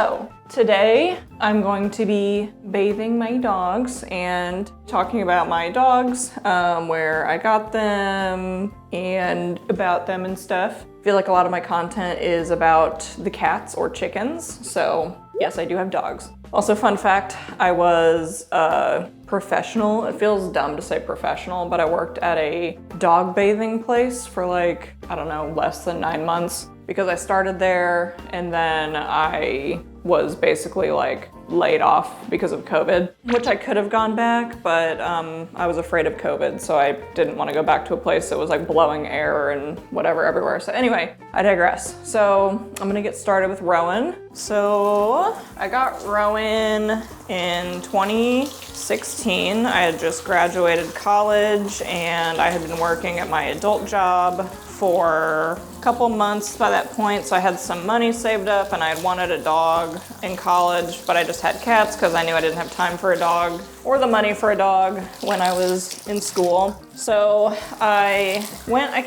Hello! Today I'm going to be bathing my dogs and talking about my dogs, where I got them and about them and stuff. I feel like a lot of my content is about the cats or chickens, so yes, I do have dogs. Also, fun fact, I was a professional. It feels dumb to say professional, but I worked at a dog bathing place for like, I don't know, less than 9 months. Because I started there and then I was basically like laid off because of COVID, which I could have gone back, but I was afraid of COVID, so I didn't want to go back to a place that was like blowing air and whatever everywhere. So anyway, I digress. So I'm gonna get started with Rowan. So I got Rowan in 2016. I had just graduated college and I had been working at my adult job for a couple months by that point, so I had some money saved up and I had wanted a dog in college, but I just had cats because I knew I didn't have time for a dog or the money for a dog when I was in school. So I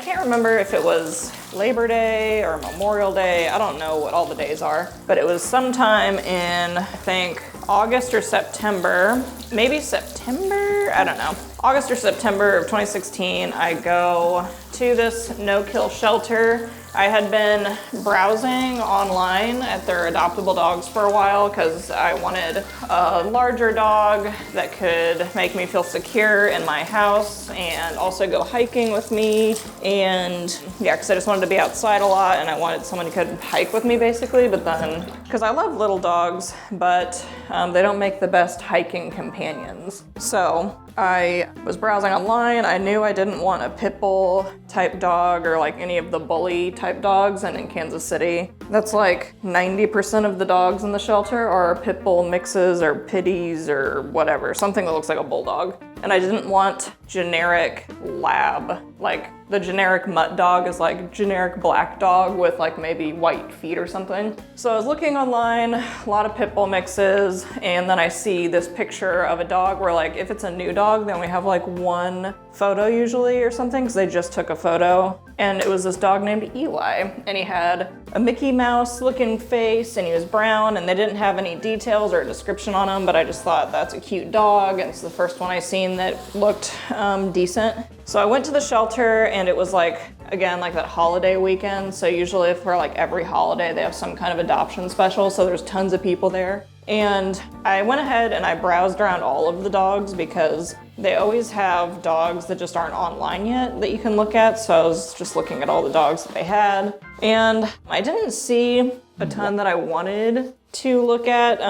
can't remember if it was Labor Day or Memorial Day, I don't know what all the days are, but it was sometime in, I think, August or September, maybe September, I don't know. August or September of 2016, I go to this no-kill shelter. I had been browsing online at their adoptable dogs for a while because I wanted a larger dog that could make me feel secure in my house and also go hiking with me. And yeah, because I just wanted to be outside a lot and I wanted someone who could hike with me basically, but then, because I love little dogs, but they don't make the best hiking companions. So I was browsing online. I knew I didn't want a pit bull type dog or like any of the bully type dogs, and in Kansas City, that's like 90% of the dogs in the shelter are pit bull mixes or pitties or whatever, something that looks like a bulldog. And I didn't want generic lab, like the generic mutt dog is like generic black dog with like maybe white feet or something. So I was looking online, a lot of pit bull mixes, and then I see this picture of a dog where like if it's a new dog, then we have like one photo usually or something because they just took a photo. And it was this dog named Eli, and he had a Mickey Mouse looking face and he was brown, and they didn't have any details or a description on him, but I just thought that's a cute dog, and it's the first one I seen that looked decent. So I went to the shelter and it was like, again, like that holiday weekend. So usually for like every holiday, they have some kind of adoption special. So there's tons of people there. And I went ahead and I browsed around all of the dogs because they always have dogs that just aren't online yet that you can look at. So I was just looking at all the dogs that they had. And I didn't see a ton that I wanted to look at.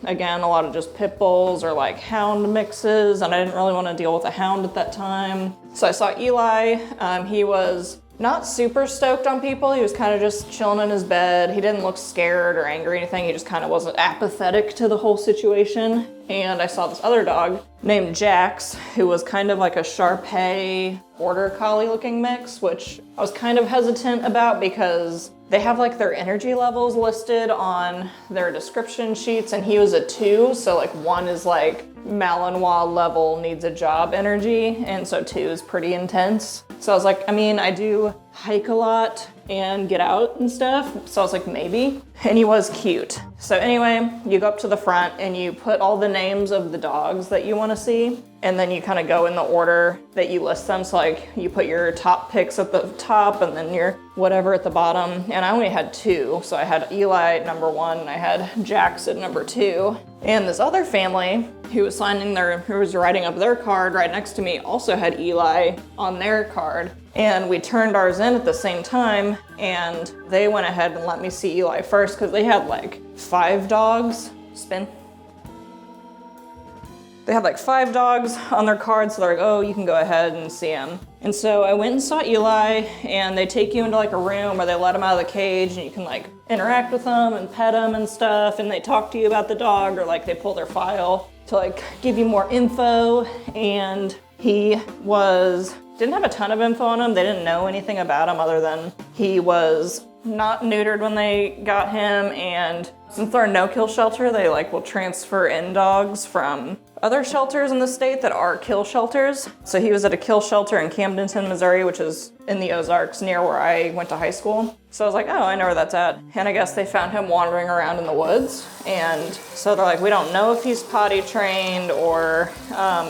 Again, a lot of just pit bulls or like hound mixes, and I didn't really want to deal with a hound at that time. So I saw Eli. He was not super stoked on people. He was kind of just chilling in his bed. He didn't look scared or angry or anything. He just kind of was apathetic to the whole situation. And I saw this other dog named Jax, who was kind of like a Shar-Pei border collie looking mix, which I was kind of hesitant about because they have like their energy levels listed on their description sheets, and he was a 2, so like 1 is like Malinois level needs a job energy, and so 2 is pretty intense. So I was like, I mean, I do hike a lot and get out and stuff, so I was like, maybe. And he was cute. So anyway, you go up to the front and you put all the names of the dogs that you want to see, and then you kind of go in the order that you list them. So like you put your top picks at the top and then your whatever at the bottom. And I only had 2. So I had Eli at number 1 and I had Jax at number 2. And this other family who was writing up their card right next to me also had Eli on their card. And we turned ours in at the same time, and they went ahead and let me see Eli first because they had like 5 dogs. Spin. They had like 5 dogs on their card, so they're like, oh, you can go ahead and see him. And so I went and saw Eli, and they take you into like a room where they let him out of the cage and you can like interact with him and pet him and stuff, and they talk to you about the dog, or like they pull their file to like give you more info. And he didn't have a ton of info on him. They didn't know anything about him other than he was not neutered when they got him, and since they're a no-kill shelter, they like will transfer in dogs from other shelters in the state that are kill shelters. So he was at a kill shelter in Camdenton, Missouri, which is in the Ozarks near where I went to high school. So I was like, oh, I know where that's at. And I guess they found him wandering around in the woods. And so they're like, we don't know if he's potty trained or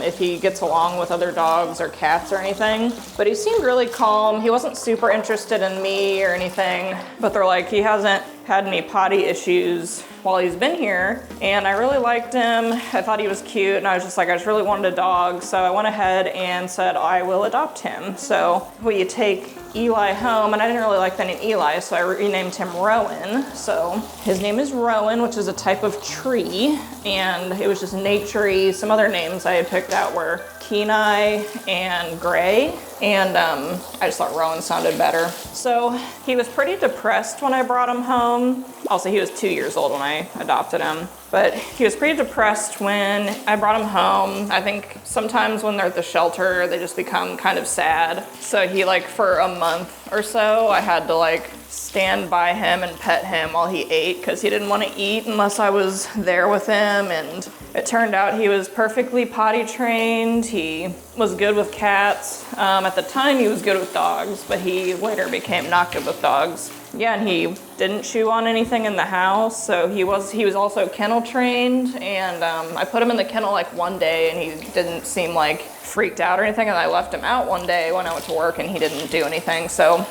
if he gets along with other dogs or cats or anything. But he seemed really calm. He wasn't super interested in me or anything. But they're like, he hasn't had any potty issues while he's been here. And I really liked him. I thought he was cute. And I was just like, I just really wanted a dog. So I went ahead and said, I will adopt him. So we take Eli home, and I didn't really like the name Eli, so I renamed him Rowan. So his name is Rowan, which is a type of tree, and it was just naturey. Some other names I had picked out were Kenai and Gray, and I just thought Rowan sounded better. So he was pretty depressed when I brought him home. Also, he was 2 years old when I adopted him. But he was pretty depressed when I brought him home. I think sometimes when they're at the shelter, they just become kind of sad. So he, like, for a month or so, I had to, like, stand by him and pet him while he ate because he didn't want to eat unless I was there with him. And it turned out he was perfectly potty trained. He was good with cats. At the time, he was good with dogs, but he later became not good with dogs. Yeah, and he didn't chew on anything in the house, so he was also kennel trained, and I put him in the kennel like one day, and he didn't seem like freaked out or anything, and I left him out one day when I went to work, and he didn't do anything, so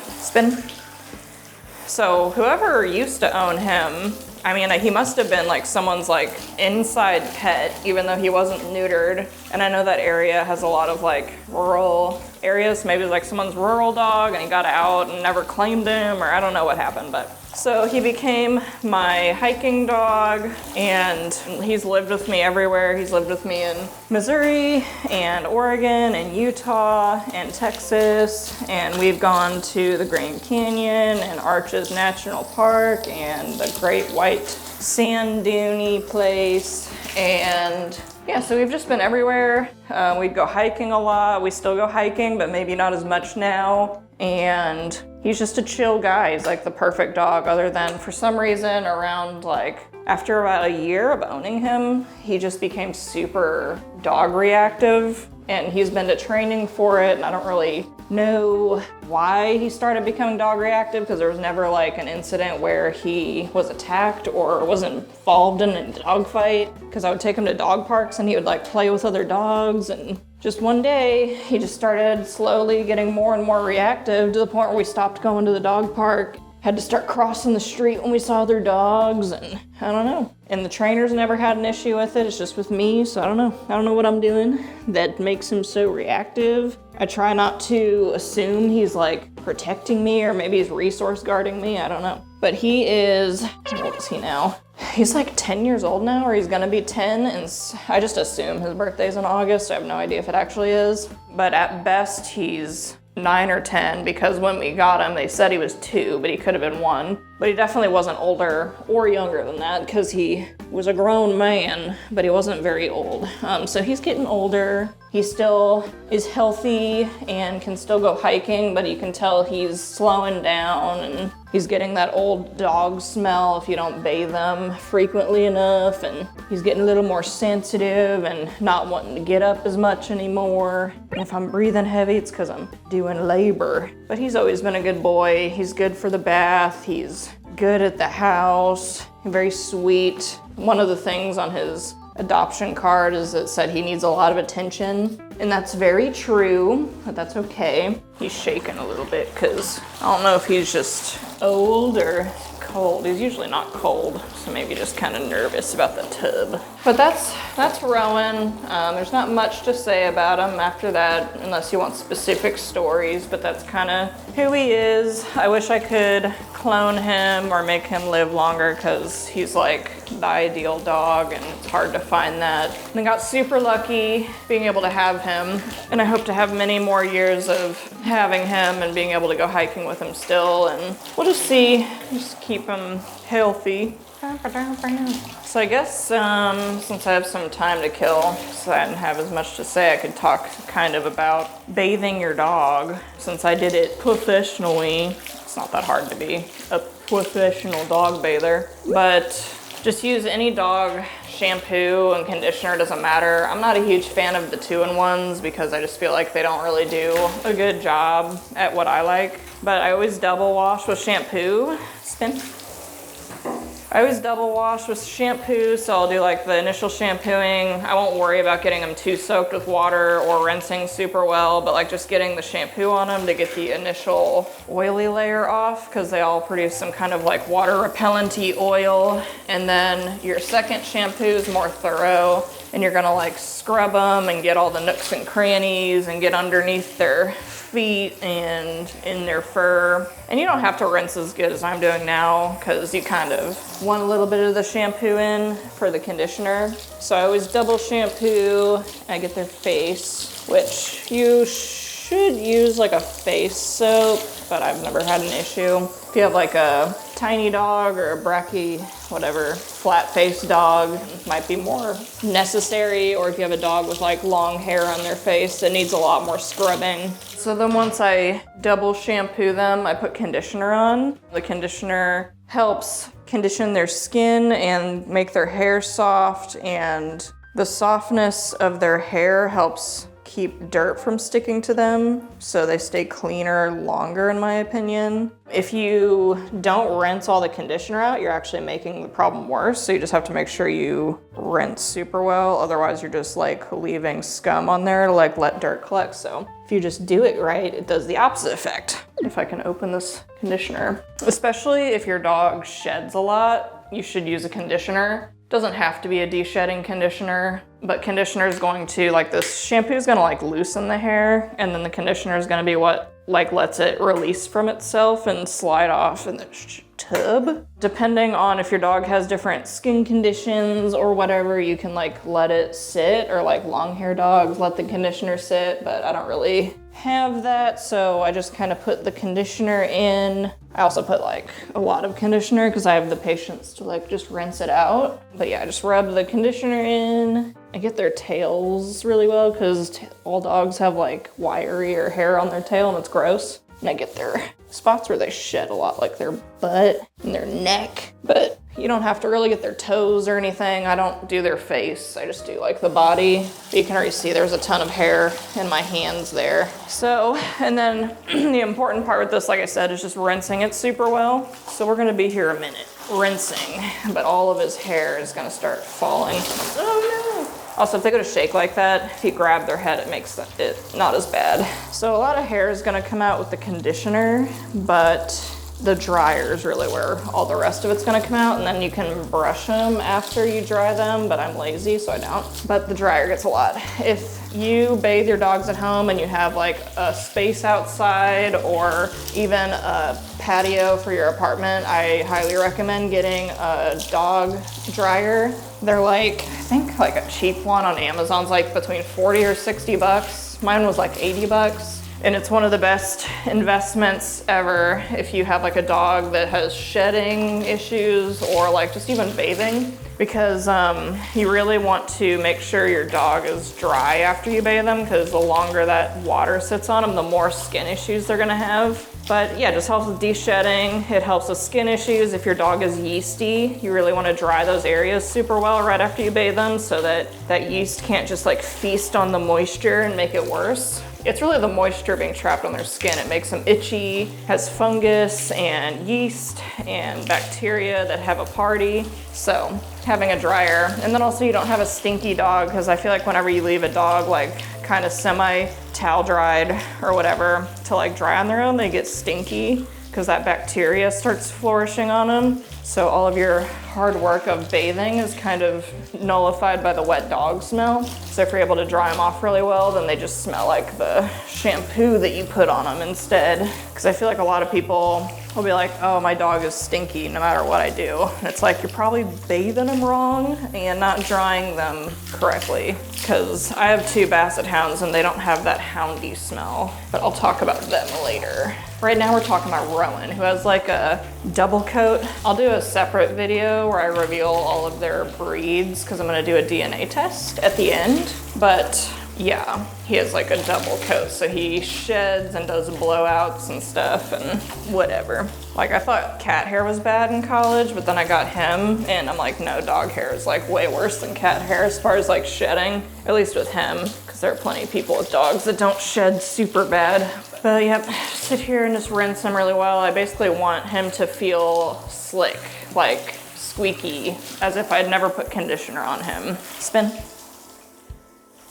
So whoever used to own him, I mean, he must have been like someone's like inside pet, even though he wasn't neutered. And I know that area has a lot of like rural areas. Maybe it was like someone's rural dog and he got out and never claimed him, or I don't know what happened, but. So he became my hiking dog, and he's lived with me everywhere. He's lived with me in Missouri and Oregon and Utah and Texas, and we've gone to the Grand Canyon and Arches National Park and the Great White Sand Duney place, and yeah, so we've just been everywhere. We'd go hiking a lot. We still go hiking, but maybe not as much now. And he's just a chill guy. He's like the perfect dog, other than for some reason around like after about a year of owning him, he just became super dog reactive. And he's been to training for it, and I don't really know why he started becoming dog reactive, because there was never like an incident where he was attacked or was involved in a dog fight, because I would take him to dog parks and he would like play with other dogs, and just one day he just started slowly getting more and more reactive to the point where we stopped going to the dog park, had to start crossing the street when we saw other dogs, and I don't know. And the trainers never had an issue with it, it's just with me, so I don't know what I'm doing that makes him so reactive. I try not to assume he's like protecting me, or maybe he's resource guarding me, I don't know. But he is, how old is he now? He's like 10 years old now, or he's gonna be 10, and I just assume his birthday's in August. I have no idea if it actually is. But at best, he's 9 or 10, because when we got him, they said he was 2, but he could have been 1. But he definitely wasn't older or younger than that, because he was a grown man, but he wasn't very old. So he's getting older. He still is healthy and can still go hiking, but you can tell he's slowing down, and he's getting that old dog smell if you don't bathe them frequently enough, and he's getting a little more sensitive and not wanting to get up as much anymore. And if I'm breathing heavy, it's because I'm doing labor. But he's always been a good boy. He's good for the bath. He's good at the house. Very sweet. One of the things on his adoption card is it said he needs a lot of attention, and that's very true, but that's okay. He's shaking a little bit because I don't know if he's just old or cold. He's usually not cold, so maybe just kind of nervous about the tub. But that's Rowan. There's not much to say about him after that, unless you want specific stories, but that's kind of who he is. I wish I could clone him or make him live longer, because he's like the ideal dog, and it's hard to find that. And I got super lucky being able to have him, and I hope to have many more years of having him and being able to go hiking with him still, and we'll just see, just keep him healthy. So I guess since I have some time to kill, so I didn't have as much to say, I could talk kind of about bathing your dog. Since I did it professionally, it's not that hard to be a professional dog bather, but Just use any dog shampoo and conditioner, doesn't matter. I'm not a huge fan of the 2-in-1s because I just feel like they don't really do a good job at what I like. But I always double wash with shampoo. Spin. I always double wash with shampoo, so I'll do like the initial shampooing. I won't worry about getting them too soaked with water or rinsing super well, but like just getting the shampoo on them to get the initial oily layer off, because they all produce some kind of like water repellent-y oil. And then your second shampoo is more thorough, and you're gonna like scrub them and get all the nooks and crannies and get underneath their feet and in their fur. And you don't have to rinse as good as I'm doing now, because you kind of want a little bit of the shampoo in for the conditioner. So I always double shampoo. I get their face, which you should use like a face soap, but I've never had an issue. If you have like a tiny dog or a whatever, flat-faced dog, it might be more necessary. Or if you have a dog with like long hair on their face, it needs a lot more scrubbing. So then once I double shampoo them, I put conditioner on. The conditioner helps condition their skin and make their hair soft, and the softness of their hair helps keep dirt from sticking to them, so they stay cleaner longer, in my opinion. If you don't rinse all the conditioner out, you're actually making the problem worse, so you just have to make sure you rinse super well, otherwise you're just like leaving scum on there to like let dirt collect. So if you just do it right, it does the opposite effect. If I can open this conditioner. Especially if your dog sheds a lot, you should use a conditioner. Doesn't have to be a de-shedding conditioner, but conditioner is going to, like, this shampoo is gonna like loosen the hair, and then the conditioner is gonna be what like lets it release from itself and slide off in the tub. Depending on if your dog has different skin conditions or whatever, you can like let it sit, or like long hair dogs let the conditioner sit, but I don't really have that, so I just kind of put the conditioner in. I also put like a lot of conditioner because I have the patience to like just rinse it out. But yeah, I just rub the conditioner in. I get their tails really well because all dogs have like wiry or hair on their tail, and it's gross. And I get their spots where they shed a lot, like their butt and their neck. But you don't have to really get their toes or anything. I don't do their face. I just do like the body. But you can already see there's a ton of hair in my hands there. So, and then the important part with this, like I said, is just rinsing it super well. So we're gonna be here a minute rinsing, but all of his hair is gonna start falling. Oh no. Also, if they go to shake like that, if you grab their head, it makes it not as bad. So a lot of hair is gonna come out with the conditioner, but the dryer is really where all the rest of it's gonna come out, and then you can brush them after you dry them, but I'm lazy, so I don't. But the dryer gets a lot. If you bathe your dogs at home and you have like a space outside or even a patio for your apartment, I highly recommend getting a dog dryer. They're like, I think like a cheap one on Amazon's like between 40 or 60 bucks. Mine was like 80 bucks. And it's one of the best investments ever if you have like a dog that has shedding issues or like just even bathing, because you really want to make sure your dog is dry after you bathe them, because the longer that water sits on them, the more skin issues they're gonna have. But yeah, it just helps with de-shedding. It helps with skin issues. If your dog is yeasty, you really want to dry those areas super well right after you bathe them, so that that yeast can't just like feast on the moisture and make it worse. It's really the moisture being trapped on their skin. It makes them itchy, has fungus and yeast and bacteria that have a party. So having a dryer, and then also you don't have a stinky dog, because I feel like whenever you leave a dog like kind of semi towel dried or whatever to like dry on their own, they get stinky because that bacteria starts flourishing on them. So all of your hard work of bathing is kind of nullified by the wet dog smell. So if you're able to dry them off really well, then they just smell like the shampoo that you put on them instead. Because I feel like a lot of people will be like, oh, my dog is stinky no matter what I do. And it's like, you're probably bathing them wrong and not drying them correctly. Because I have 2 basset hounds and they don't have that houndy smell, but I'll talk about them later. Right now we're talking about Rowan, who has like a double coat. I'll do a separate video where I reveal all of their breeds, because I'm gonna do a DNA test at the end. But Yeah, he has like a double coat, so he sheds and does blowouts and stuff and whatever. Like I thought cat hair was bad in college, but then I got him and I'm like, no, dog hair is like way worse than cat hair as far as like shedding, at least with him, because there are plenty of people with dogs that don't shed super bad. But yep, sit here and just rinse him really well. I basically want him to feel slick, like squeaky, as if I'd never put conditioner on him. Spin.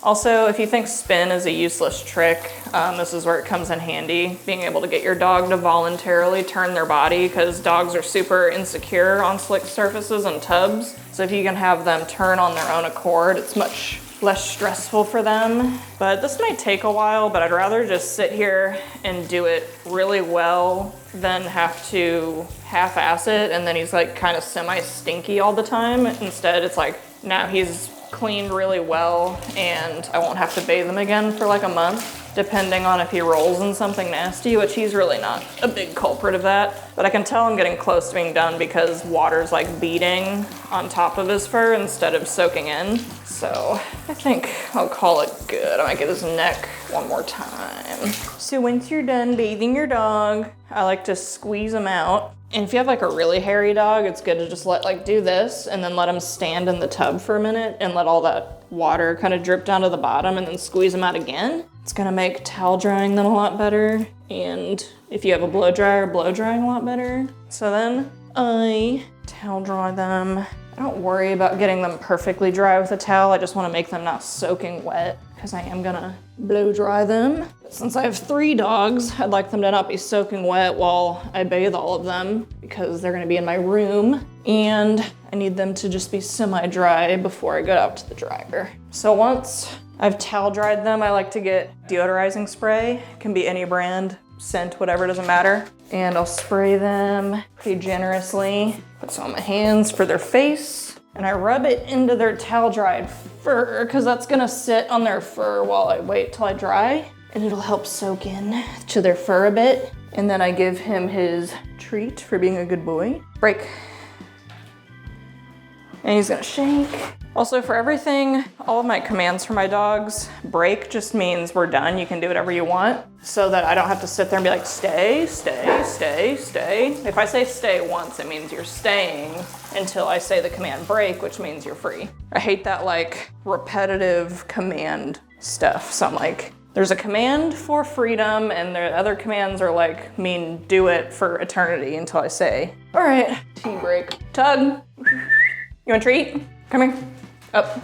Also, if you think spin is a useless trick, this is where it comes in handy, being able to get your dog to voluntarily turn their body, because dogs are super insecure on slick surfaces and tubs. So if you can have them turn on their own accord, it's much less stressful for them. But this might take a while, but I'd rather just sit here and do it really well than have to half-ass it, and then he's like kind of semi-stinky all the time. Instead, it's like, now he's cleaned really well and I won't have to bathe him again for like a month, depending on if he rolls in something nasty, which he's really not a big culprit of that. But I can tell I'm getting close to being done because water's like beading on top of his fur instead of soaking in. So I think I'll call it good. I might get his neck one more time. So once you're done bathing your dog, I like to squeeze him out. And if you have like a really hairy dog, it's good to just do this and then let him stand in the tub for a minute and let all that water kind of drip down to the bottom and then squeeze him out again. It's gonna make towel drying them a lot better. And if you have a blow dryer, blow drying a lot better. So then I towel dry them. I don't worry about getting them perfectly dry with a towel. I just want to make them not soaking wet because I am gonna blow dry them. Since I have 3 dogs, I'd like them to not be soaking wet while I bathe all of them because they're gonna be in my room and I need them to just be semi-dry before I go out to the dryer. So once I've towel dried them, I like to get deodorizing spray. It can be any brand, scent, whatever, doesn't matter. And I'll spray them pretty generously. Put some on my hands for their face. And I rub it into their towel dried fur because that's gonna sit on their fur while I wait till I dry. And it'll help soak in to their fur a bit. And then I give him his treat for being a good boy. Break. And he's gonna shake. Also, for everything, all of my commands for my dogs, break just means we're done. You can do whatever you want, so that I don't have to sit there and be like, stay, stay, stay, stay. If I say stay once, it means you're staying until I say the command break, which means you're free. I hate that like repetitive command stuff. So I'm like, there's a command for freedom and the other commands are like, mean do it for eternity until I say, all right, tea break. Tug, you want a treat? Come here. Up.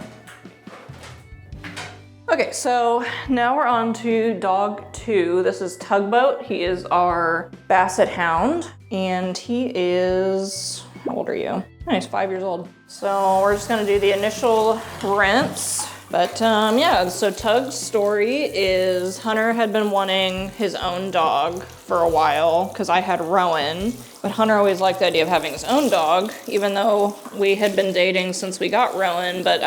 Okay, so now we're on to dog 2. This is Tugboat. He is our Basset Hound, and he is, how old are you? Oh, he's 5 years old. So we're just gonna do the initial rinse. But yeah, so Tug's story is Hunter had been wanting his own dog for a while because I had Rowan, but Hunter always liked the idea of having his own dog, even though we had been dating since we got Rowan, but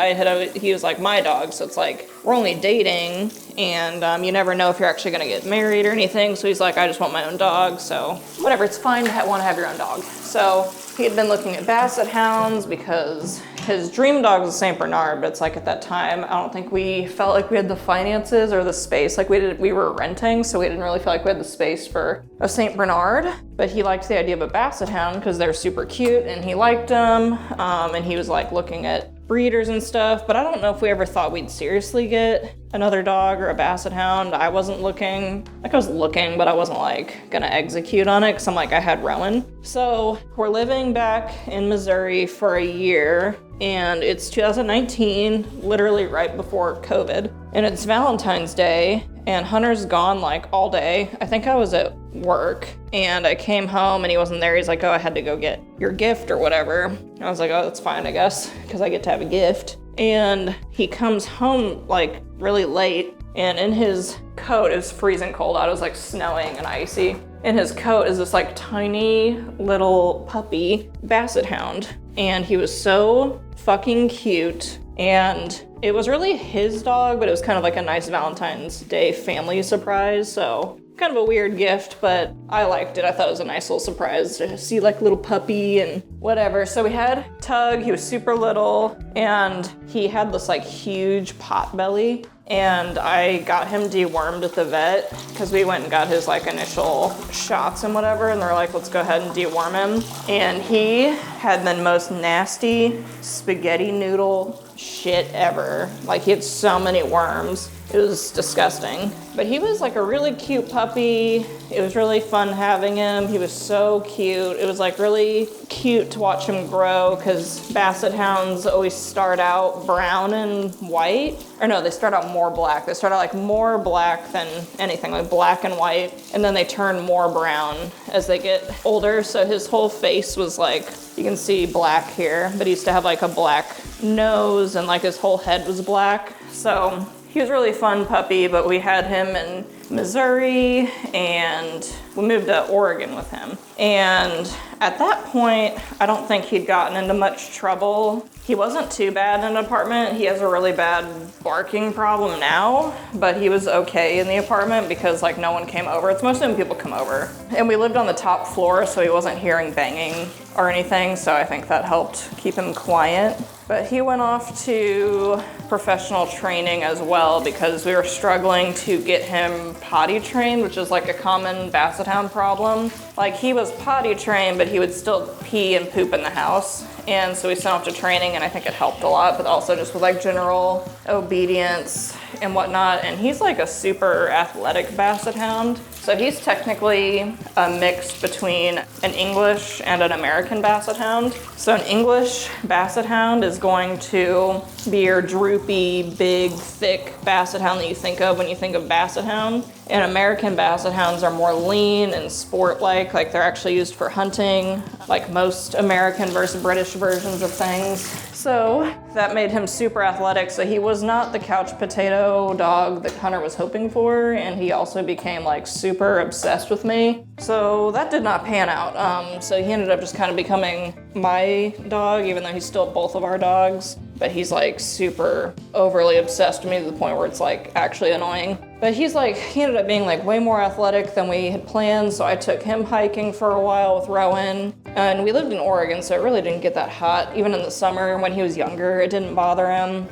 he was like my dog, so it's like, we're only dating and you never know if you're actually gonna get married or anything, so he's like, I just want my own dog, so whatever, it's fine to want to have your own dog. So he had been looking at Basset Hounds because his dream dog was a Saint Bernard, but it's like at that time, I don't think we felt like we had the finances or the space. Like we were renting, so we didn't really feel like we had the space for a Saint Bernard, but he liked the idea of a Basset Hound because they're super cute and he liked them. And he was like looking at breeders and stuff, but I don't know if we ever thought we'd seriously get another dog or a Basset Hound. I wasn't looking, like I was looking, but I wasn't like gonna execute on it because I'm like, I had Rowan. So we're living back in Missouri for a year and it's 2019, literally right before COVID. And it's Valentine's Day and Hunter's gone like all day. I think I was at work and I came home and he wasn't there. He's like, oh, I had to go get your gift or whatever. I was like, oh, that's fine, I guess, because I get to have a gift. And he comes home like really late and in his coat, it was freezing cold out. It was like snowing and icy. In his coat is this like tiny little puppy Basset Hound. And he was so fucking cute. And it was really his dog, but it was kind of like a nice Valentine's Day family surprise. So kind of a weird gift, but I liked it. I thought it was a nice little surprise to see like little puppy and whatever. So we had Tug, he was super little and he had this like huge pot belly. and I got him dewormed at the vet because we went and got his like initial shots and whatever, and they're like, let's go ahead and deworm him. And he had the most nasty spaghetti noodle shit ever. Like, he had so many worms. It was disgusting. But he was like a really cute puppy. It was really fun having him. He was so cute. It was like really cute to watch him grow because Basset Hounds always start out brown and white. Or no, they start out more black. They start out like more black than anything, like black and white. And then they turn more brown as they get older. So his whole face was like, you can see black here, but he used to have like a black nose and like his whole head was black. So he was a really fun puppy, but we had him in Missouri and we moved to Oregon with him. And at that point, I don't think he'd gotten into much trouble. He wasn't too bad in an apartment. He has a really bad barking problem now, but he was okay in the apartment because like no one came over. It's mostly when people come over. And we lived on the top floor, so he wasn't hearing banging or anything, so I think that helped keep him quiet. But he went off to professional training as well because we were struggling to get him potty trained, which is like a common Basset Hound problem. Like, he was potty trained, but he would still pee and poop in the house. And so we sent off to training, and I think it helped a lot, but also just with like general obedience and whatnot. And he's like a super athletic Basset Hound. So he's technically a mix between an English and an American Basset Hound. So an English Basset Hound is going to be your droopy, big, thick Basset Hound that you think of when you think of Basset Hound. And American Basset Hounds are more lean and sport-like they're actually used for hunting, like most American versus British versions of things. So that made him super athletic. So he was not the couch potato dog that Hunter was hoping for, and he also became like super obsessed with me. So that did not pan out. So he ended up just kind of becoming my dog, even though he's still both of our dogs. But he's like super overly obsessed with me to the point where it's like actually annoying. But he ended up being like way more athletic than we had planned. So I took him hiking for a while with Rowan. And we lived in Oregon, so it really didn't get that hot. Even in the summer when he was younger, it didn't bother him.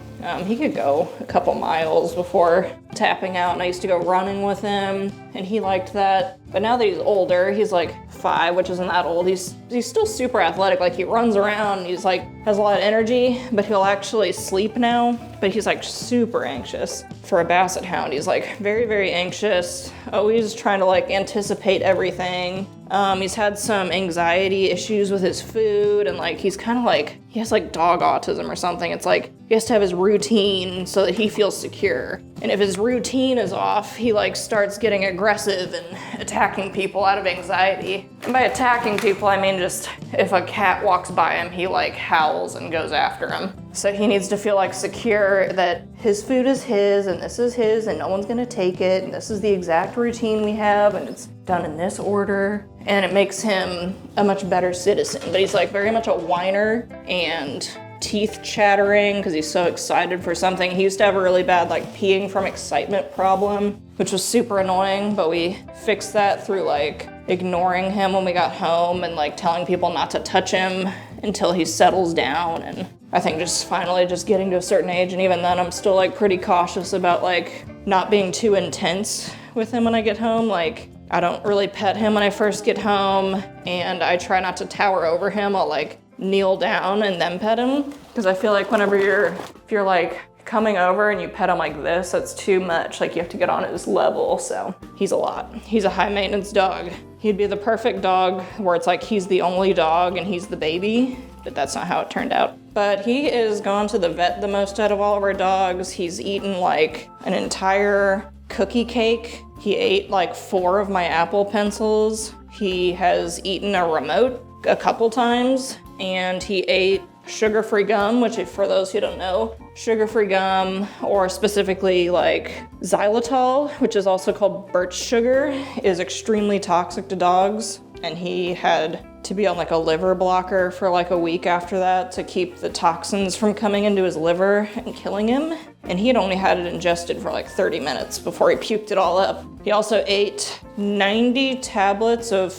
He could go a couple miles before tapping out, and I used to go running with him, and he liked that. But now that he's older, he's like 5, which isn't that old, he's still super athletic. Like, he runs around, he's like, has a lot of energy, but he'll actually sleep now. But he's like super anxious. For a Basset Hound, he's like very, very anxious, always trying to like anticipate everything. He's had some anxiety issues with his food, and like he's kind of like, he has like dog autism or something. It's like he has to have his routine so that he feels secure. And if his routine is off, he like starts getting aggressive and attacking people out of anxiety. And by attacking people, I mean just if a cat walks by him, he like howls and goes after him. So he needs to feel like secure that his food is his and this is his and no one's gonna take it, and this is the exact routine we have and it's done in this order. And it makes him a much better citizen. But he's like very much a whiner and teeth chattering because he's so excited for something. He used to have a really bad like peeing from excitement problem, which was super annoying, but we fixed that through like ignoring him when we got home and like telling people not to touch him until he settles down. And I think just finally just getting to a certain age, and even then I'm still like pretty cautious about like not being too intense with him when I get home. Like, I don't really pet him when I first get home, and I try not to tower over him. I'll like kneel down and then pet him, because I feel like whenever if you're like coming over and you pet him like this, that's too much. Like, you have to get on his level. So he's a lot. He's a high maintenance dog. He'd be the perfect dog where it's like he's the only dog and he's the baby, but that's not how it turned out. But he is gone to the vet the most out of all of our dogs. He's eaten like an entire cookie cake. He ate like 4 of my Apple pencils. He has eaten a remote a couple times, and he ate sugar-free gum, which, for those who don't know, sugar-free gum, or specifically like xylitol, which is also called birch sugar, is extremely toxic to dogs. And he had to be on like a liver blocker for like a week after that to keep the toxins from coming into his liver and killing him. And he had only had it ingested for like 30 minutes before he puked it all up. He also ate 90 tablets of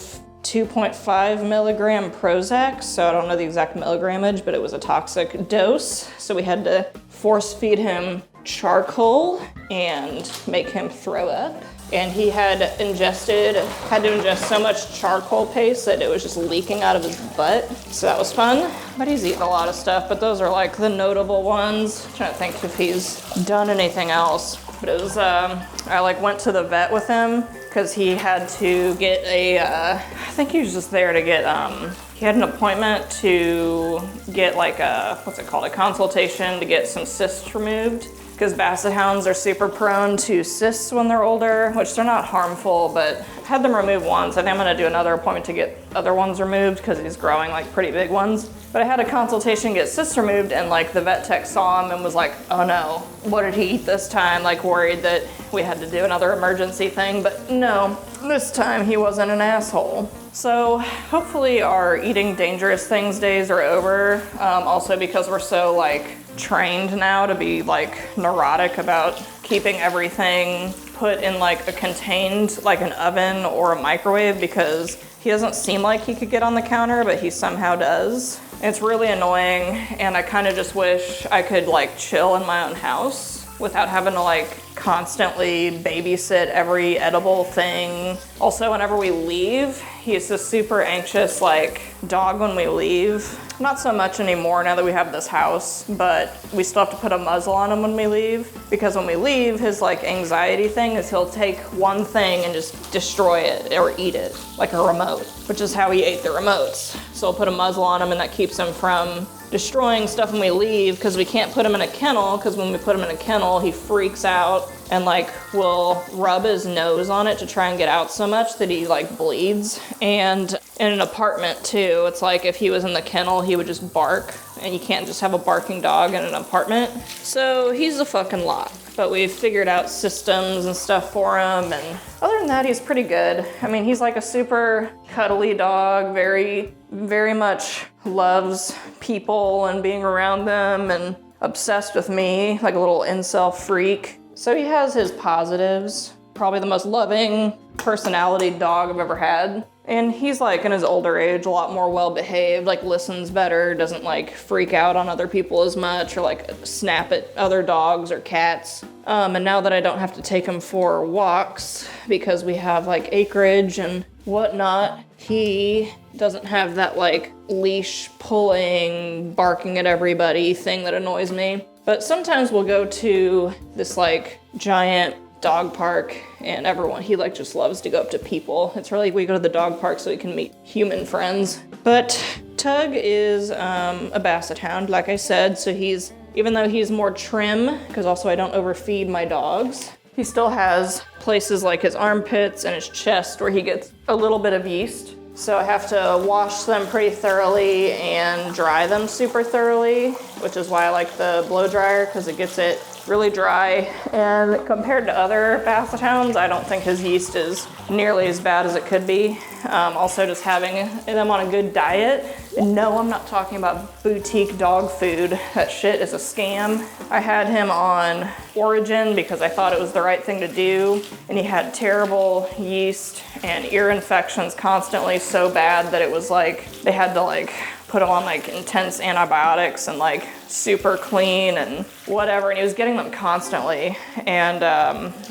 2.5 milligram Prozac. So I don't know the exact milligramage, but it was a toxic dose. So we had to force feed him charcoal and make him throw up. And he had to ingest so much charcoal paste that it was just leaking out of his butt. So that was fun. But he's eaten a lot of stuff, but those are like the notable ones. I'm trying to think if he's done anything else. But it was, I like went to the vet with him because he had to get I think he was just there to get, he had an appointment to get like a consultation to get some cysts removed. Because basset hounds are super prone to cysts when they're older, which they're not harmful, but I've had them removed once. I think I'm gonna do another appointment to get other ones removed because he's growing like pretty big ones. But I had a consultation to get cysts removed, and like the vet tech saw him and was like, oh no, what did he eat this time? Like worried that we had to do another emergency thing, but no, this time he wasn't an asshole. So hopefully our eating dangerous things days are over. Also because we're so like trained now to be like neurotic about keeping everything put in like a contained, like an oven or a microwave, because he doesn't seem like he could get on the counter, but he somehow does. It's really annoying, and I kind of just wish I could like chill in my own house without having to like constantly babysit every edible thing. Also, whenever we leave, he's a super anxious like dog when we leave. Not so much anymore now that we have this house, but we still have to put a muzzle on him when we leave, because when we leave, his like anxiety thing is he'll take one thing and just destroy it or eat it, like a remote, which is how he ate the remotes. So we'll put a muzzle on him, and that keeps him from destroying stuff when we leave, because we can't put him in a kennel, because when we put him in a kennel, he freaks out and like will rub his nose on it to try and get out so much that he like bleeds. And in an apartment too, it's like if he was in the kennel, he would just bark, and you can't just have a barking dog in an apartment. So he's a fucking lot. But we've figured out systems and stuff for him, and other than that, he's pretty good. I mean, he's like a super cuddly dog, very, very much loves people and being around them, and obsessed with me, like a little incel freak. So he has his positives. Probably the most loving personality dog I've ever had. And he's like in his older age, a lot more well-behaved, like listens better, doesn't like freak out on other people as much or like snap at other dogs or cats. And now that I don't have to take him for walks because we have like acreage and whatnot, he doesn't have that like leash pulling, barking at everybody thing that annoys me. But sometimes we'll go to this like giant dog park, and he like just loves to go up to people. It's really, we go to the dog park so he can meet human friends. But Tug is a basset hound, like I said, so even though he's more trim, because also I don't overfeed my dogs, he still has places like his armpits and his chest where he gets a little bit of yeast. So I have to wash them pretty thoroughly and dry them super thoroughly, which is why I like the blow dryer, because it gets it really dry. And compared to other basset hounds, I don't think his yeast is nearly as bad as it could be. Also just having them on a good diet. And no, I'm not talking about boutique dog food. That shit is a scam. I had him on Origin because I thought it was the right thing to do. And he had terrible yeast and ear infections constantly, so bad that it was like, they had to like put him on like intense antibiotics and like super clean and whatever, and he was getting them constantly. And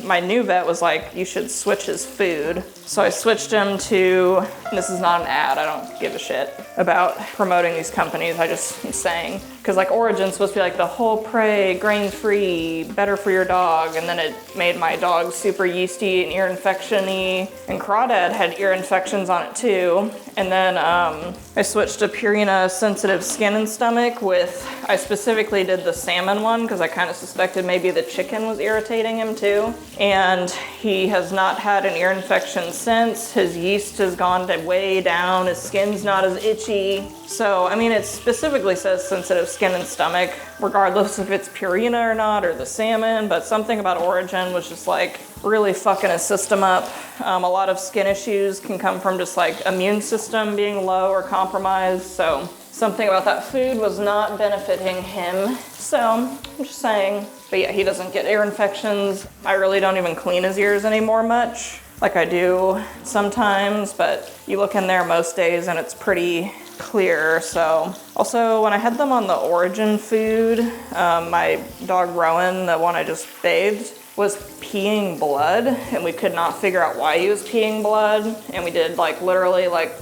my new vet was like, you should switch his food. So I switched him to, this is not an ad, I don't give a shit about promoting these companies, I just am saying, because like Origin's supposed to be like the whole prey, grain-free, better for your dog, and then it made my dog super yeasty and ear infection-y, and Crawdad had ear infections on it too. And then I switched to Purina Sensitive Skin and Stomach with, I specifically did the salmon one because I kind of suspected maybe the chicken was irritating him too. And he has not had an ear infection since. His yeast has gone way down. His skin's not as itchy. So, I mean, it specifically says sensitive skin and stomach, regardless if it's Purina or not, or the salmon, but something about Origin was just like really fucking his system up. A lot of skin issues can come from just like immune system being low or compromised. So something about that food was not benefiting him. So I'm just saying, but yeah, he doesn't get ear infections. I really don't even clean his ears anymore much. Like I do sometimes, but you look in there most days and it's pretty clear. So also when I had them on the origin food, my dog Rowan, the one I just bathed, was peeing blood, and we could not figure out why he was peeing blood. And we did like literally like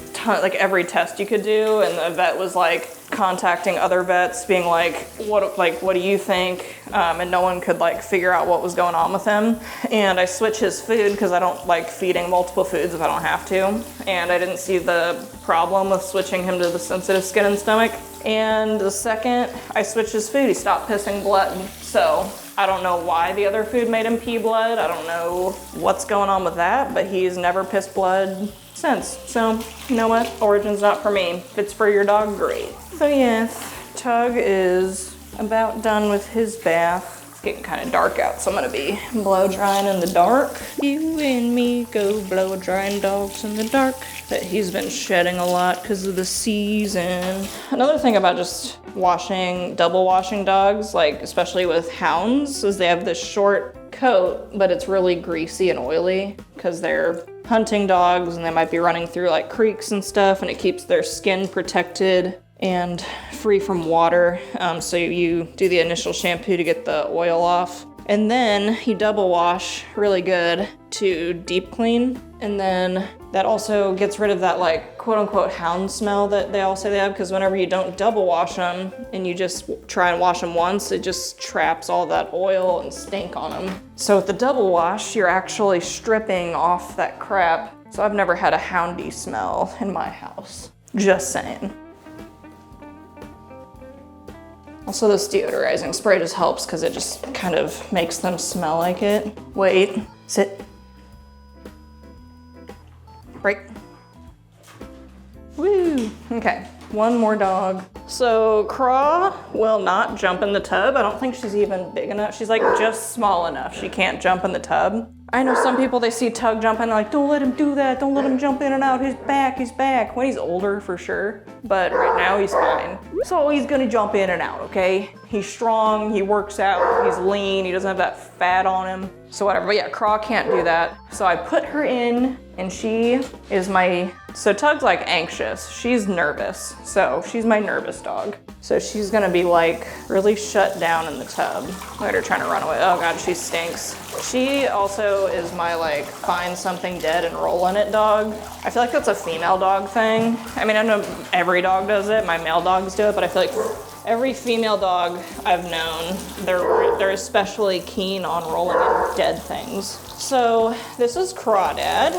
every test you could do, and the vet was like contacting other vets being like, what do you think? And no one could like figure out what was going on with him. And I switched his food because I don't like feeding multiple foods if I don't have to. And I didn't see the problem with switching him to the sensitive skin and stomach. And the second I switched his food, he stopped pissing blood. So I don't know why the other food made him pee blood. I don't know what's going on with that, but he's never pissed blood since. So you know what? Origin's not for me. If it's for your dog, great. So yes, Tug is about done with his bath. It's getting kind of dark out, so I'm gonna be blow drying in the dark. You and me go blow drying dogs in the dark. But he's been shedding a lot because of the season. Another thing about just double washing dogs, like especially with hounds, is they have this short coat, but it's really greasy and oily because they're hunting dogs and they might be running through like creeks and stuff, and it keeps their skin protected and free from water. So you do the initial shampoo to get the oil off, and then you double wash really good to deep clean. And then that also gets rid of that like quote unquote hound smell that they all say they have, because whenever you don't double wash them and you just try and wash them once, it just traps all that oil and stink on them. So with the double wash, you're actually stripping off that crap. So I've never had a houndy smell in my house. Just saying. Also, this deodorizing spray just helps because it just kind of makes them smell like it. Wait, sit. Break. Woo, okay, one more dog. So Craw will not jump in the tub. I don't think she's even big enough. She's like just small enough. She can't jump in the tub. I know some people, they see Tug jumping, they're like, don't let him do that. Don't let him jump in and out. He's back. When he's older, for sure. But right now, he's fine. So he's gonna jump in and out, okay? He's strong, he works out, he's lean, he doesn't have that fat on him. So whatever, but yeah, Craw can't do that. So I put her in, and she is so Tug's like anxious. She's nervous, so she's my nervous dog. So she's gonna be like really shut down in the tub. Look at her trying to run away. Oh God, she stinks. She also is my like find something dead and roll in it dog. I feel like that's a female dog thing. I mean, I know every dog does it, my male dogs do it, but I feel like every female dog I've known, they're especially keen on rolling in dead things. So this is Crawdad.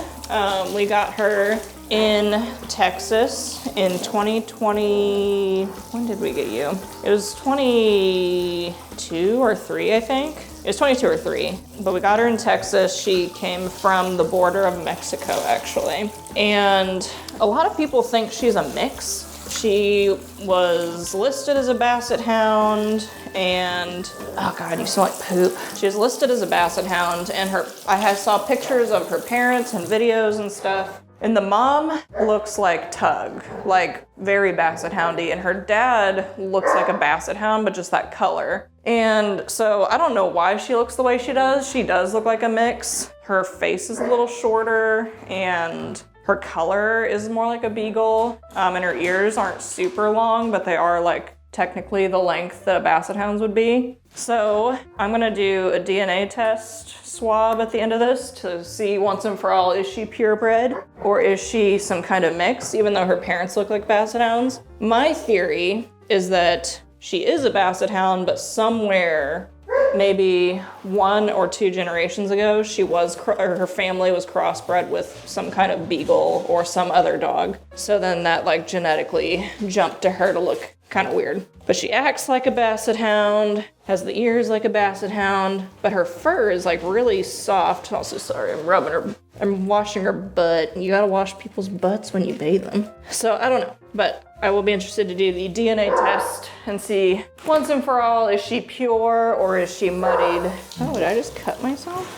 We got her in Texas in 2020. When did we get you? It was 22 or 3, I think. It was 22 or 3, but we got her in Texas. She came from the border of Mexico, actually. And a lot of people think she's a mix. She was listed as a basset hound, and oh God, you smell like poop. She was listed as a basset hound, and I saw pictures of her parents and videos and stuff. And the mom looks like Tug, like very basset houndy, and her dad looks like a basset hound, but just that color. And so I don't know why she looks the way she does. She does look like a mix. Her face is a little shorter, and her color is more like a beagle, and her ears aren't super long, but they are like technically the length that a basset hound's would be. So I'm gonna do a DNA test swab at the end of this to see once and for all, is she purebred or is she some kind of mix, even though her parents look like basset hounds? My theory is that she is a basset hound, but somewhere, maybe 1 or 2 generations ago, her family was crossbred with some kind of beagle or some other dog. So then that like genetically jumped to her to look kind of weird. But she acts like a basset hound, has the ears like a basset hound, but her fur is like really soft. Also, sorry, I'm washing her butt. You gotta wash people's butts when you bathe them. So I don't know, but I will be interested to do the DNA test and see once and for all, is she pure or is she muddied? Oh, did I just cut myself?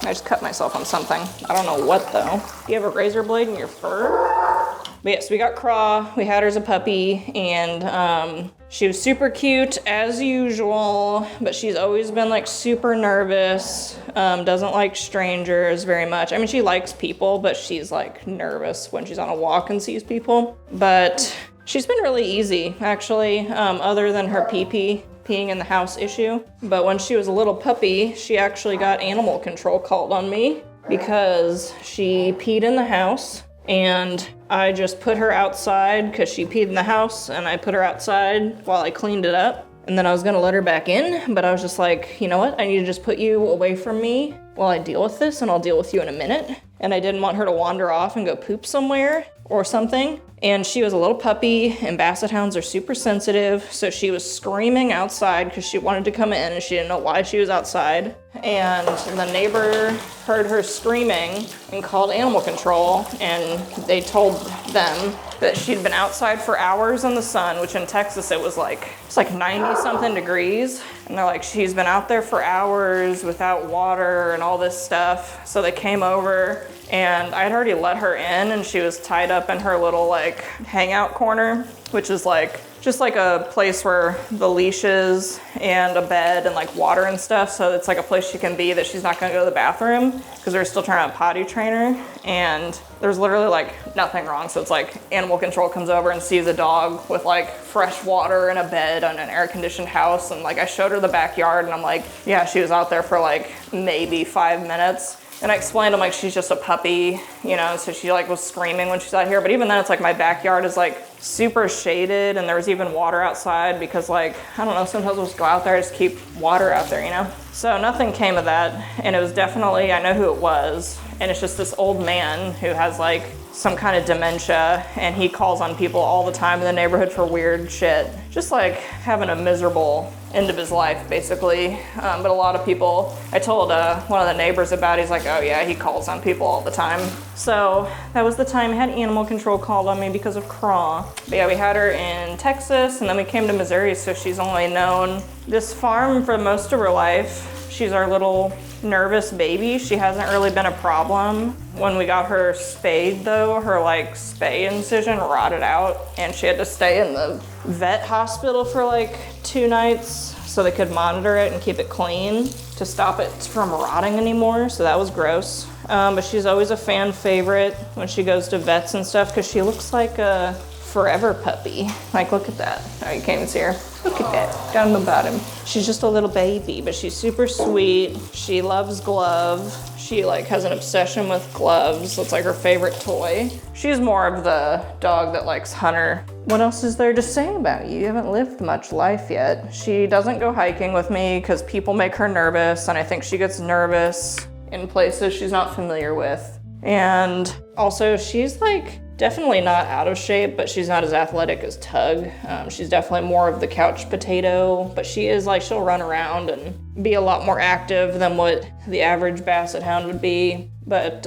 I just cut myself on something. I don't know what though. Do you have a razor blade in your fur? But yes, we got Craw. We had her as a puppy, and she was super cute as usual, but she's always been like super nervous, doesn't like strangers very much. I mean, she likes people, but she's like nervous when she's on a walk and sees people. But She's been really easy, actually, other than her peeing in the house issue. But when she was a little puppy, she actually got animal control called on me because she peed in the house, and I just put her outside because she peed in the house, and I put her outside while I cleaned it up. And then I was gonna let her back in, but I was just like, you know what? I need to just put you away from me while I deal with this, and I'll deal with you in a minute. And I didn't want her to wander off and go poop somewhere or something. And she was a little puppy, and basset hounds are super sensitive, so she was screaming outside because she wanted to come in and she didn't know why she was outside. And the neighbor heard her screaming and called animal control, and they told them that she'd been outside for hours in the sun, which in Texas it's like 90 something degrees. And they're like, she's been out there for hours without water and all this stuff. So they came over, and I'd already let her in, and she was tied up in her little like hangout corner, which is like just like a place where the leashes and a bed and like water and stuff. So it's like a place she can be that she's not gonna go to the bathroom because they're still trying to potty train her. And there's literally like nothing wrong. So it's like animal control comes over and sees a dog with like fresh water and a bed on an air conditioned house. And like I showed her the backyard, and I'm like, yeah, she was out there for like maybe 5 minutes. And I explained, I'm like, she's just a puppy, you know, so she like was screaming when she's out here. But even then, it's like my backyard is like super shaded, and there was even water outside because like, I don't know, sometimes we'll just go out there, just keep water out there, you know? So nothing came of that. And it was definitely, I know who it was. And it's just this old man who has like some kind of dementia, and he calls on people all the time in the neighborhood for weird shit. Just like having a miserable end of his life, basically. But a lot of people, I told one of the neighbors about it. He's like, oh yeah, he calls on people all the time. So that was the time I had animal control called on me because of Craw. But yeah, we had her in Texas, and then we came to Missouri, so she's only known this farm for most of her life. She's our little nervous baby. She hasn't really been a problem. When we got her spayed though, her like spay incision rotted out, and she had to stay in the vet hospital for like 2 nights so they could monitor it and keep it clean to stop it from rotting anymore. So that was gross. But she's always a fan favorite when she goes to vets and stuff because she looks like a forever puppy. Like, look at that. Oh, you can't even see her. Look at that, down the bottom. She's just a little baby, but she's super sweet. She loves Glove. She like has an obsession with gloves. That's like her favorite toy. She's more of the dog that likes Hunter. What else is there to say about you? You haven't lived much life yet. She doesn't go hiking with me because people make her nervous, and I think she gets nervous in places she's not familiar with. And also she's like definitely not out of shape, but she's not as athletic as Tug. She's definitely more of the couch potato, but she is like, she'll run around and be a lot more active than what the average basset hound would be. But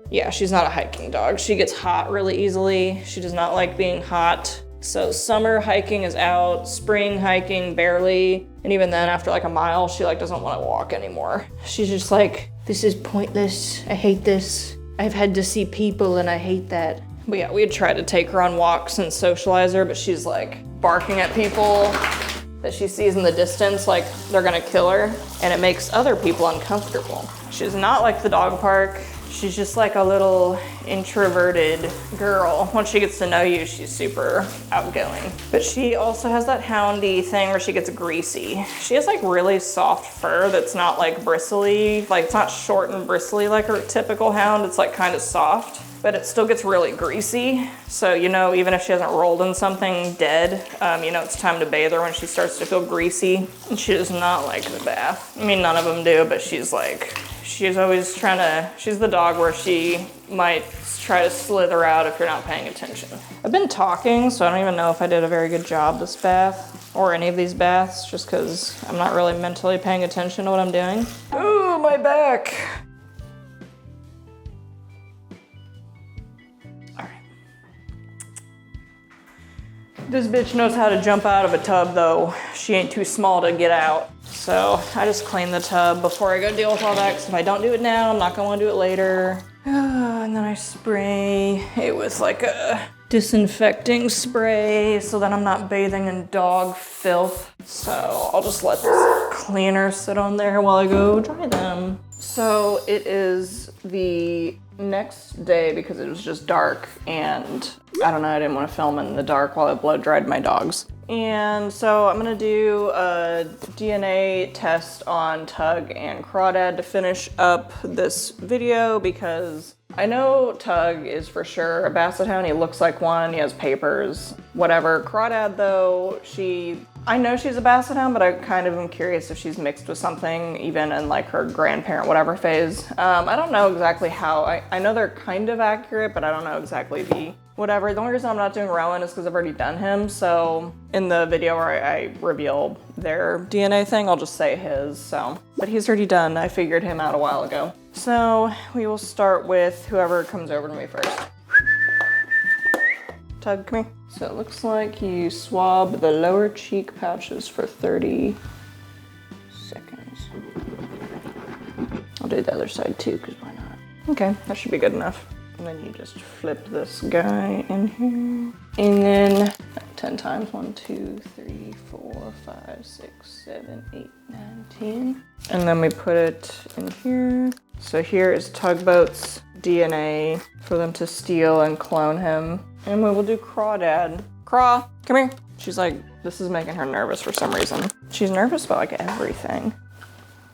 yeah, she's not a hiking dog. She gets hot really easily. She does not like being hot. So summer hiking is out, spring hiking barely. And even then after like a mile, she like doesn't want to walk anymore. She's just like, this is pointless. I hate this. I've had to see people and I hate that. But yeah, we had tried to take her on walks and socialize her, but she's like barking at people that she sees in the distance like they're gonna kill her, and it makes other people uncomfortable. She's not like the dog park. She's just like a little introverted girl. Once she gets to know you, she's super outgoing. But she also has that houndy thing where she gets greasy. She has like really soft fur that's not like bristly, like it's not short and bristly like her typical hound. It's like kind of soft, but it still gets really greasy. So, you know, even if she hasn't rolled in something dead, you know, it's time to bathe her when she starts to feel greasy. And she does not like the bath. I mean, none of them do, but she's like, she's always trying to, she's the dog where she might try to slither out if you're not paying attention. I've been talking, so I don't even know if I did a very good job this bath or any of these baths, just because I'm not really mentally paying attention to what I'm doing. Ooh, my back. All right. This bitch knows how to jump out of a tub though. She ain't too small to get out. So I just clean the tub before I go deal with all that, because if I don't do it now, I'm not gonna wanna do it later. And then I spray it with like a disinfecting spray so that I'm not bathing in dog filth. So I'll just let this cleaner sit on there while I go dry them. So it is the next day because it was just dark, and I don't know, I didn't want to film in the dark while I blow dried my dogs. And so I'm gonna do a DNA test on Tug and Crawdad to finish up this video because I know Tug is for sure a Basset Hound. He looks like one, he has papers, whatever. Crawdad though, I know she's a Basset Hound, but I kind of am curious if she's mixed with something, even in like her grandparent whatever phase. I don't know exactly how. I know they're kind of accurate, but I don't know exactly the whatever. The only reason I'm not doing Rowan is because I've already done him. So in the video where I reveal their DNA thing, I'll just say his. So, but he's already done. I figured him out a while ago. So we will start with whoever comes over to me first. Tug, come here. So it looks like you swab the lower cheek pouches for 30 seconds. I'll do the other side too, because why not? Okay, that should be good enough. And then you just flip this guy in here. And then 10 times, 1, 2, 3, 4, 5, 6, 7, 8, 9, 10. And then we put it in here. So here is Tugboat's DNA for them to steal and clone him. And we will do Crawdad. Craw, come here. She's like, this is making her nervous for some reason. She's nervous about like everything.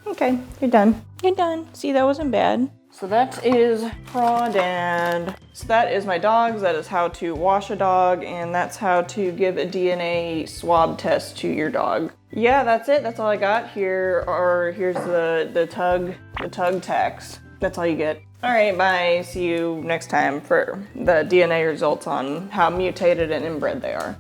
Okay, you're done. You're done. See, that wasn't bad. So that is Crawdad. So that is my dogs. That is how to wash a dog, and that's how to give a DNA swab test to your dog. Yeah, that's it. That's all I got here. Or here's the tug tax. That's all you get. All right, bye. See you next time for the DNA results on how mutated and inbred they are.